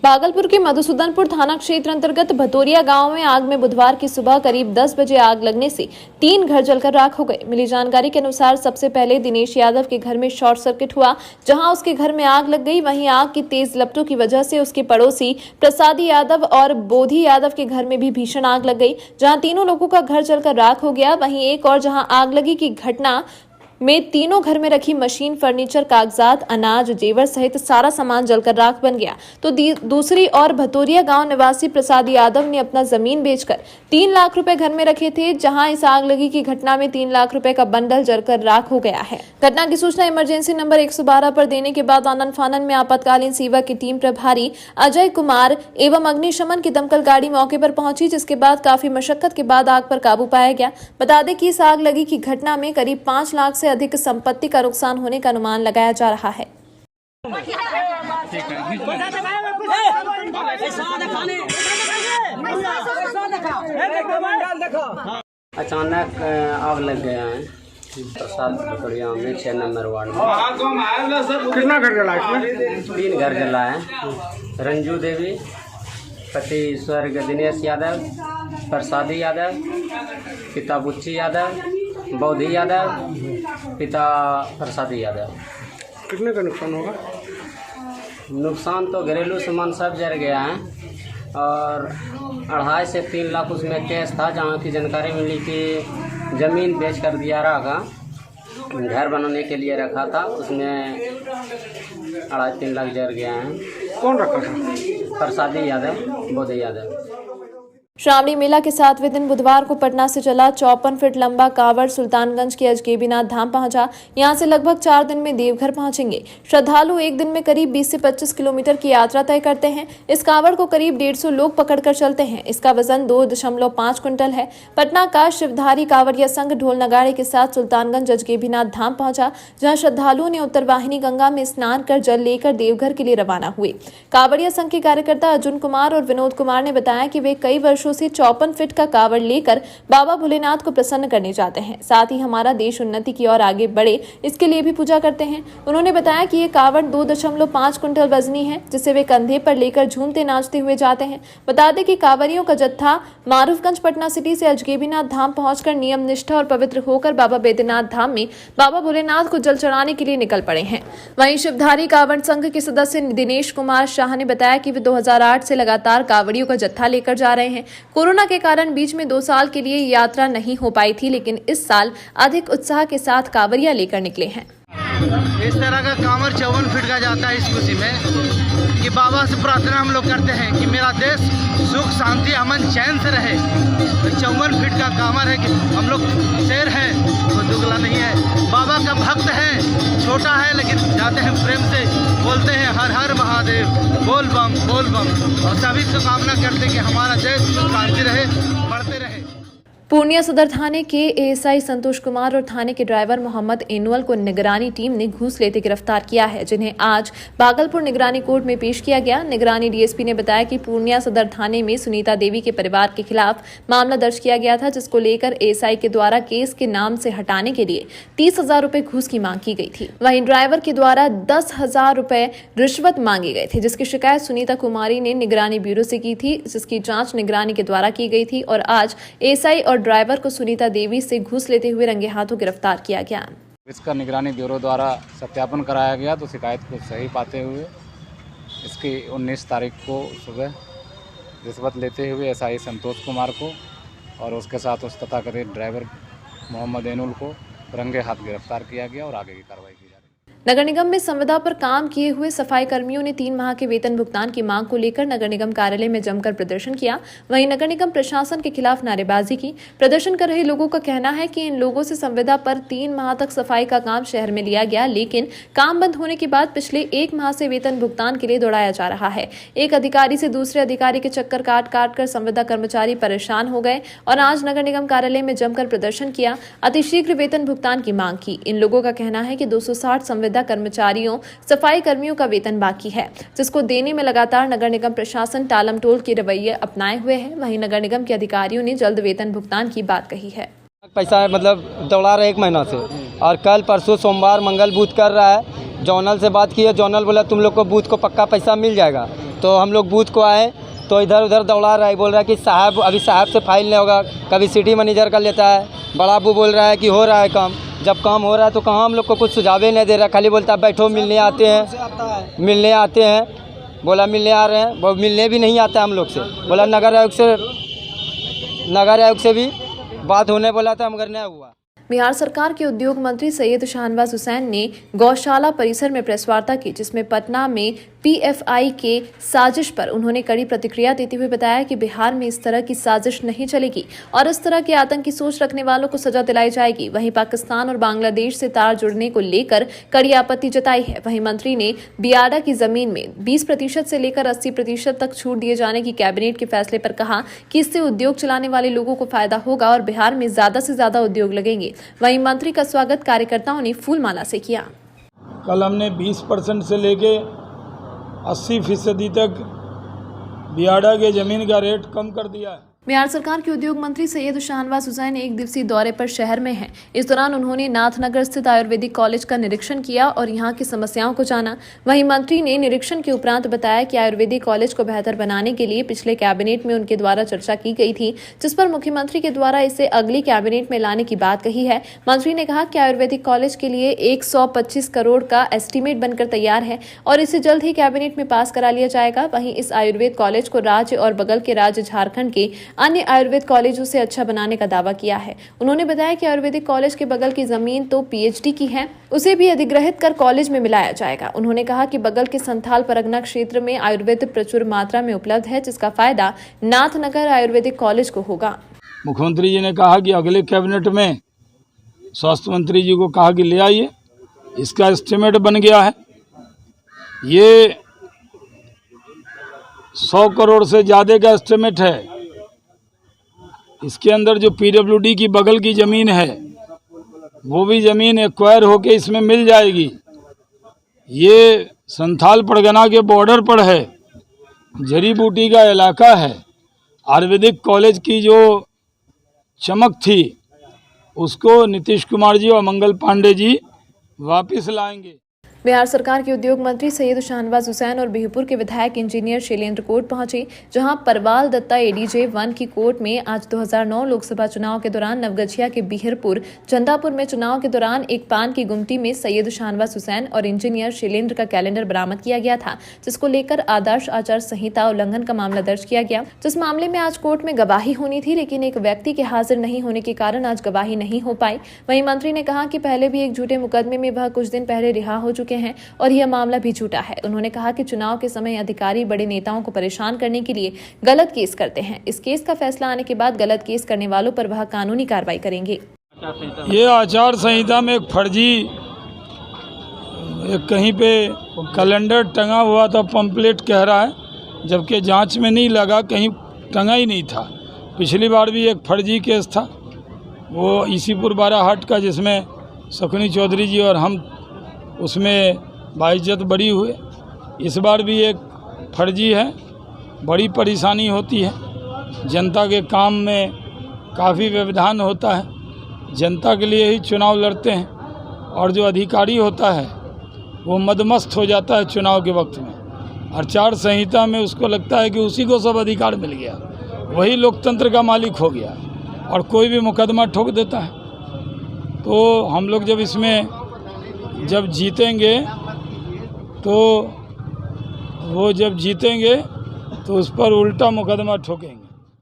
भागलपुर के मधुसूदनपुर थाना क्षेत्र अंतर्गत भतोरिया गांव में आग में बुधवार की सुबह करीब 10 बजे आग लगने से 3 घर जलकर राख हो गए। मिली जानकारी के अनुसार सबसे पहले दिनेश यादव के घर में शॉर्ट सर्किट हुआ, जहां उसके घर में आग लग गई। वहीं आग की तेज लपटों की वजह से उसके पड़ोसी प्रसादी यादव और बोधी यादव के घर में भी भीषण आग लग गई, जहाँ तीनों लोगों का घर जलकर राख हो गया। वहीं एक और जहाँ आग लगी की घटना में तीनों घर में रखी मशीन, फर्नीचर, कागजात, अनाज, जेवर सहित सारा सामान जलकर राख बन गया। तो दूसरी ओर भतोरिया गांव निवासी प्रसाद यादव ने अपना जमीन बेचकर 3 लाख रुपए घर में रखे थे, जहां इस आग लगी की घटना में 3 लाख रुपए का बंडल जलकर राख हो गया है। घटना की सूचना इमरजेंसी नंबर 112 पर देने के बाद आनन फानन में आपातकालीन सेवा की टीम प्रभारी अजय कुमार एवं अग्निशमन की दमकल गाड़ी मौके पर पहुंची, जिसके बाद काफी मशक्कत के बाद आग पर काबू पाया गया। बता दें कि इस आग लगी की घटना में करीब 5 लाख से अधिक संपत्ति का नुकसान होने का अनुमान लगाया जा रहा है। अचानक आग लग गया है प्रसाद भतोरिया में 6 नंबर वार्ड में। कितना घर जला इसमें? 3 घर जला है। रंजू देवी, पति स्वर्ग दिनेश यादव, प्रसादी यादव, पिता बुच्ची यादव, बोधी यादव, पिता प्रसादी यादव। कितने का नुकसान होगा? नुकसान तो घरेलू सामान सब जल गया है और 2.5 से 3 लाख उसमें कैश था, जहाँ की जानकारी मिली कि ज़मीन बेच कर दिया रहा, घर बनाने के लिए रखा था, उसमें 2.5-3 लाख जल गया है। कौन रखा था? प्रसादी यादव, बोधी यादव। श्रावणी मेला के 7वें दिन बुधवार को पटना से चला 54 फीट लंबा कावड़ सुल्तानगंज के अजगैबीनाथ धाम पहुंचा। यहां से लगभग 4 दिन में देवघर पहुंचेंगे। श्रद्धालु एक दिन में करीब 20 से 25 किलोमीटर की यात्रा तय करते हैं। इस कावड़ को करीब 150 लोग पकड़कर चलते हैं। इसका वजन 2.5 क्विंटल है। पटना का शिवधारी कावड़िया संघ ढोल नगाड़े के साथ सुल्तानगंज अजगैबीनाथ धाम पहुंचा, जहाँ श्रद्धालुओं ने उत्तरवाहिनी गंगा में स्नान कर जल लेकर देवघर के लिए रवाना हुए। कावड़िया संघ के कार्यकर्ता अर्जुन कुमार और विनोद कुमार ने बताया कि वे कई वर्षों से 54 फीट का कावड़ लेकर बाबा भोलेनाथ को प्रसन्न करने जाते हैं। साथ ही हमारा देश उन्नति की ओर आगे बढ़े, इसके लिए भी पूजा करते हैं। उन्होंने बताया कि ये कावड़ 2.5 क्विंटल वजनी है, जिसे वे कंधे पर लेकर झूमते नाचते हुए जाते हैं। बता दें कि कांवरियों का जत्था मारूफगंज पटना सिटी से अजगैबीनाथ धाम पहुंचकर नियम निष्ठा और पवित्र होकर बाबा बैद्यनाथ धाम में बाबा भोलेनाथ को जल चढ़ाने के लिए निकल पड़े हैं। वहीं शिवधारी कावड़ संघ के सदस्य दिनेश कुमार शाह ने बताया कि वे 2008 से लगातार कांवड़ियों का जत्था लेकर जा रहे हैं। कोरोना के कारण बीच में 2 साल के लिए यात्रा नहीं हो पाई थी, लेकिन इस साल अधिक उत्साह के साथ कांवरिया लेकर निकले हैं। इस तरह का कांवर 54 फीट का जाता है इस खुशी में कि बाबा से प्रार्थना हम लोग करते हैं कि मेरा देश सुख शांति अमन चैन से रहे। 54 फीट का कांवर है कि हम लोग शेर हैं तो दुगला नहीं है। बाबा का भक्त है, छोटा है लेकिन जाते हैं प्रेम से, बोलते हैं हर हर महादेव, बोल बम बोल बम, और सभी से कामना करते हैं कि हमारा देश सुख शांति रहे, बढ़ते रहे। पूर्णिया सदर थाने के एएसआई संतोष कुमार और थाने के ड्राइवर मोहम्मद एनुअल को निगरानी टीम ने घूस लेते गिरफ्तार किया है, जिन्हें आज भागलपुर निगरानी कोर्ट में पेश किया गया। निगरानी डीएसपी ने बताया कि पूर्णिया सदर थाने में सुनीता देवी के परिवार के खिलाफ मामला दर्ज किया गया था, जिसको लेकर एएसआई के द्वारा केस के नाम से हटाने के लिए 30,000 रुपए घूस की मांग की गई थी। वहीं ड्राइवर के द्वारा 10,000 रुपए रिश्वत मांगे गए थे, जिसकी शिकायत सुनीता कुमारी ने निगरानी ब्यूरो से की थी, जिसकी जाँच निगरानी के द्वारा की गई थी। और आज एएसआई और ड्राइवर को सुनीता देवी से घूस लेते हुए रंगे हाथों गिरफ्तार किया गया। इसका निगरानी ब्यूरो द्वारा सत्यापन कराया गया तो शिकायत को सही पाते हुए इसकी 19 तारीख को सुबह रिश्वत लेते हुए एसआई संतोष कुमार को और उसके साथ उस तथाकथित ड्राइवर मोहम्मद एनुल को रंगे हाथ गिरफ्तार किया गया और आगे की कार्रवाई की जा रही है। नगर निगम में संविदा पर काम किए हुए सफाई कर्मियों ने 3 माह के वेतन भुगतान की मांग को लेकर नगर निगम कार्यालय में जमकर प्रदर्शन किया। वहीं नगर निगम प्रशासन के खिलाफ नारेबाजी की। प्रदर्शन कर रहे लोगों का कहना है कि इन लोगों से संविदा पर 3 माह तक सफाई का काम शहर में लिया गया, लेकिन काम बंद होने के बाद पिछले 1 माह से वेतन भुगतान के लिए दौड़ाया जा रहा है। एक अधिकारी से दूसरे अधिकारी के चक्कर काट कर संविदा कर्मचारी परेशान हो गए और आज नगर निगम कार्यालय में जमकर प्रदर्शन किया, अतिशीघ्र वेतन भुगतान की मांग की। इन लोगों का कहना है कि 260 संविदा कर्मचारियों सफाई कर्मियों का वेतन बाकी है, जिसको देने में लगातार नगर निगम प्रशासन टालमटोल के रवैये अपनाए हुए है। वहीं नगर निगम के अधिकारियों ने जल्द वेतन भुगतान की बात कही है। पैसा मतलब दौड़ा रहे 1 महीना से और कल परसों सोमवार मंगल बूथ कर रहा है। जोनल से बात की है, जोनल बोला तुम लोग को बूथ को पक्का पैसा मिल जाएगा। तो हम लोग बूथ को आए तो इधर उधर दौड़ा रहा है, बोल रहा है कि साहब अभी साहब से फाइल नहीं होगा, कभी सिटी मैनेजर कर लेता है, बड़ा अबू बोल रहा है कि हो रहा है काम। जब काम हो रहा है तो कहाँ हम लोग को कुछ सुझाव नहीं दे रहा, खाली बोलता है बैठो मिलने आते हैं, बोला मिलने आ रहे हैं, वो मिलने भी नहीं आता हम लोग से। बोला नगर आयोग से भी बात होने बोला था मगर नहीं हुआ। बिहार सरकार के उद्योग मंत्री सैयद शाहनवाज हुसैन ने गौशाला परिसर में प्रेस वार्ता की, जिसमें पटना में पीएफआई के साजिश पर उन्होंने कड़ी प्रतिक्रिया देते हुए बताया कि बिहार में इस तरह की साजिश नहीं चलेगी और इस तरह के आतंकी सोच रखने वालों को सजा दिलाई जाएगी। वहीं पाकिस्तान और बांग्लादेश से तार जुड़ने को लेकर कड़ी आपत्ति जताई है। वहीं मंत्री ने बियाडा की जमीन में 20% से लेकर 80% तक छूट दिए जाने की कैबिनेट के फैसले पर कहा कि इससे उद्योग चलाने वाले लोगों को फायदा होगा और बिहार में ज्यादा से ज्यादा उद्योग लगेंगे। वहीं मंत्री का स्वागत कार्यकर्ताओं ने फूलमाला से किया। कल हमने 20% से लेके 80% तक बियाडा के ज़मीन का रेट कम कर दिया है। बिहार सरकार के उद्योग मंत्री सैयद शाहनवाज हुसैन एक दिवसीय दौरे पर शहर में हैं। इस दौरान उन्होंने नाथनगर स्थित आयुर्वेदिक कॉलेज का निरीक्षण किया और यहां की समस्याओं को जाना। वहीं मंत्री ने निरीक्षण के उपरांत बताया कि आयुर्वेदिक कॉलेज को बेहतर बनाने के लिए पिछले कैबिनेट में उनके द्वारा चर्चा की गई थी, जिस पर मुख्यमंत्री के द्वारा इसे अगली कैबिनेट में लाने की बात कही है। मंत्री ने कहा कि आयुर्वेदिक कॉलेज के लिए 125 करोड़ का एस्टीमेट बनकर तैयार है और इसे जल्द ही कैबिनेट में पास करा लिया जाएगा। वहीं इस आयुर्वेद कॉलेज को राज्य और बगल के राज्य झारखंड के अन्य आयुर्वेद कॉलेजों से अच्छा बनाने का दावा किया है। उन्होंने बताया कि आयुर्वेदिक कॉलेज के बगल की जमीन तो पीएचडी की है, उसे भी अधिग्रहित कर कॉलेज में मिलाया जाएगा। उन्होंने कहा कि बगल के संथाल परगना क्षेत्र में आयुर्वेद प्रचुर मात्रा में उपलब्ध है, जिसका फायदा नाथनगर आयुर्वेदिक कॉलेज को होगा। मुख्यमंत्री जी ने कहा कि अगले कैबिनेट में स्वास्थ्य मंत्री जी को कहा कि ले आइए, इसका एस्टीमेट बन गया है। ये 100 करोड़ से ज़्यादा का एस्टीमेट है। इसके अंदर जो पीडब्ल्यूडी की बगल की ज़मीन है वो भी ज़मीन एक्वायर होके इसमें मिल जाएगी। ये संथाल परगना के बॉर्डर पर है, जड़ी बूटी का इलाका है। आयुर्वेदिक कॉलेज की जो चमक थी उसको नीतीश कुमार जी और मंगल पांडे जी वापस लाएंगे। बिहार सरकार के उद्योग मंत्री सैयद शाहनवाज हुसैन और बिहपुर के विधायक इंजीनियर शैलेंद्र कोर्ट पहुंचे, जहां परवाल दत्ता एडीजे 1 की कोर्ट में आज 2009 लोकसभा चुनाव के दौरान नवगछिया के बिहरपुर चंदापुर में चुनाव के दौरान एक पान की गुमटी में सैयद शाहनवाज हुसैन और इंजीनियर शैलेंद्र का कैलेंडर बरामद किया गया था, जिसको लेकर आदर्श आचार संहिता उल्लंघन का मामला दर्ज किया गया। जिस मामले में आज कोर्ट में गवाही होनी थी, लेकिन एक व्यक्ति के हाजिर नहीं होने के कारण आज गवाही नहीं हो पाई। वहीं मंत्री ने कहा कि पहले भी एक झूठे मुकदमे में वह कुछ दिन पहले रिहा हो चुके हैं और यह मामला भी झूठा है। उन्होंने कहा कि चुनाव के समय अधिकारी बड़े नेताओं को परेशान करने के लिए गलत केस करते हैं। इस केस का फैसला आने के बाद गलत केस करने वालों पर वह कानूनी कार्रवाई करेंगे। ये आचार संहिता में एक फर्जी एक कहीं पे कैलेंडर टंगा हुआ था, पंपलेट कह रहा है, जबकि जांच में नहीं लगा, कहीं टंगा ही नहीं था। पिछली बार भी एक फर्जी केस था, वो इसीपुर बाराहाट का, जिसमें शकुनी चौधरी जी और हम उसमें बाइज्जत बरी हुए। इस बार भी एक फर्जी है। बड़ी परेशानी होती है, जनता के काम में काफ़ी व्यवधान होता है। जनता के लिए ही चुनाव लड़ते हैं और जो अधिकारी होता है वो मदमस्त हो जाता है चुनाव के वक्त में। आचार संहिता में उसको लगता है कि उसी को सब अधिकार मिल गया, वही लोकतंत्र का मालिक हो गया और कोई भी मुकदमा ठोक देता है। तो हम लोग जब जीतेंगे तो उस पर उल्टा मुकदमा ठोकेंगे।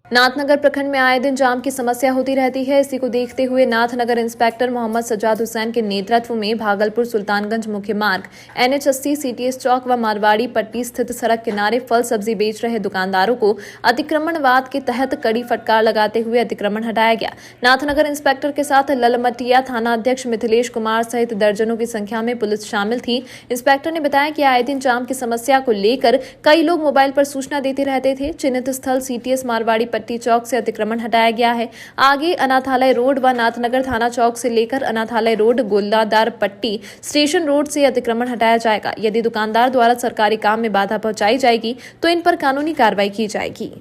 नाथनगर प्रखंड में आए दिन जाम की समस्या होती रहती है। इसी को देखते हुए नाथनगर इंस्पेक्टर मोहम्मद सज्जाद हुसैन के नेतृत्व में भागलपुर सुल्तानगंज मुख्य मार्ग NH80 CTS चौक व मारवाड़ी पट्टी स्थित सड़क किनारे फल सब्जी बेच रहे दुकानदारों को अतिक्रमणवाद के तहत कड़ी फटकार लगाते हुए अतिक्रमण हटाया गया। नाथनगर इंस्पेक्टर के साथ ललमटिया थाना अध्यक्ष मिथिलेश कुमार सहित दर्जनों की संख्या में पुलिस शामिल थी। इंस्पेक्टर ने बताया कि आए दिन जाम की समस्या को लेकर कई लोग मोबाइल पर सूचना देते रहते थे। चिन्हित स्थल CTS मारवाड़ी पट्टी चौक से अतिक्रमण हटाया गया है। आगे अनाथालय रोड व नाथनगर थाना चौक से लेकर अनाथालय रोड गोलादार पट्टी स्टेशन रोड से अतिक्रमण हटाया जाएगा। यदि दुकानदार द्वारा सरकारी काम में बाधा पहुंचाई जाएगी तो इन पर कानूनी कार्रवाई की जाएगी।